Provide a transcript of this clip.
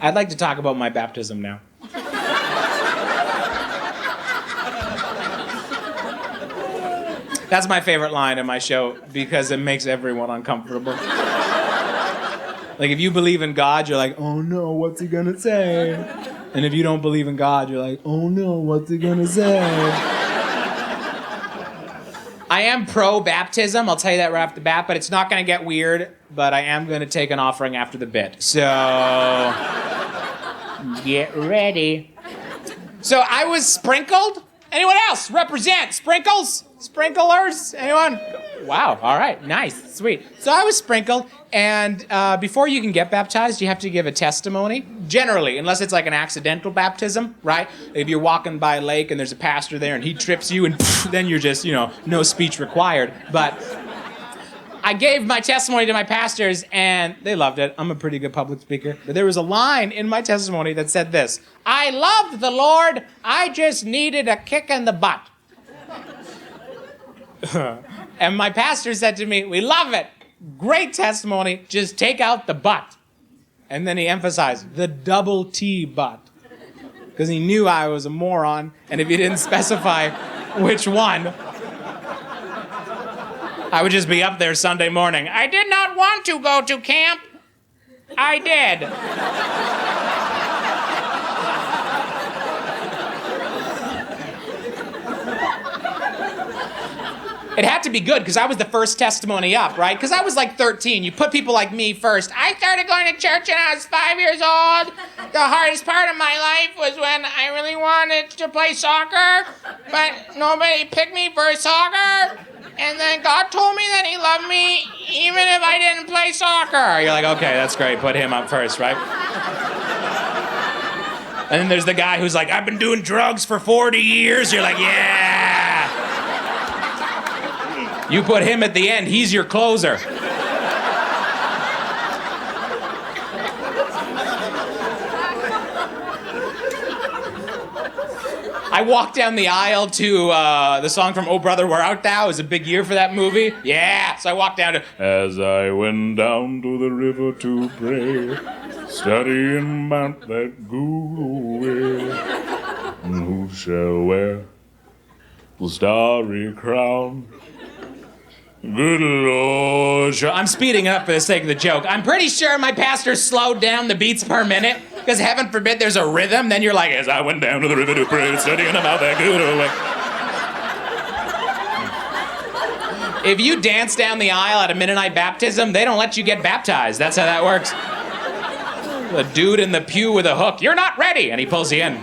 I'd like to talk about my baptism now. That's my favorite line in my show because it makes everyone uncomfortable. Like, if you believe in God, you're like, oh no, what's he gonna say? And if you don't believe in God, you're like, oh no, what's he gonna say? I am pro-baptism, I'll tell you that right off the bat, but it's not gonna get weird, but I am gonna take an offering after the bit. So, get ready. So I was sprinkled? Anyone else? Represent. Sprinkles? Sprinklers? Anyone? Wow, all right, nice, sweet. So I was sprinkled, and before you can get baptized, you have to give a testimony. Generally, unless it's like an accidental baptism, right? If you're walking by a lake and there's a pastor there and he trips you and then you're just, no speech required. But I gave my testimony to my pastors and they loved it. I'm a pretty good public speaker. But there was a line in my testimony that said this: I loved the Lord, I just needed a kick in the butt. And my pastor said to me, we love it. Great testimony, just take out the butt. And then he emphasized the double T butt. Because he knew I was a moron, and if he didn't specify which one, I would just be up there Sunday morning. I did not want to go to camp. I did. It had to be good because I was the first testimony up, right? Because I was like 13. You put people like me first. I started going to church when I was 5 years old. The hardest part of my life was when I really wanted to play soccer, but nobody picked me for soccer. And then God told me that he loved me even if I didn't play soccer. You're like, okay, that's great. Put him up first, right? And then there's the guy who's like, I've been doing drugs for 40 years. You're like, yeah. You put him at the end, he's your closer. I walked down the aisle to the song from Oh Brother, Where Art Thou? It was a big year for that movie. Yeah, so I walked down to As I went down to the river to pray, studying about that good way, who shall wear the starry crown? Good Lord. I'm speeding up for the sake of the joke. I'm pretty sure my pastor slowed down the beats per minute, because heaven forbid there's a rhythm, then you're like, as I went down to the river to pray, studying about that good way. If you dance down the aisle at a Mennonite baptism, they don't let you get baptized. That's how that works. The dude in the pew with a hook, you're not ready, and he pulls you in.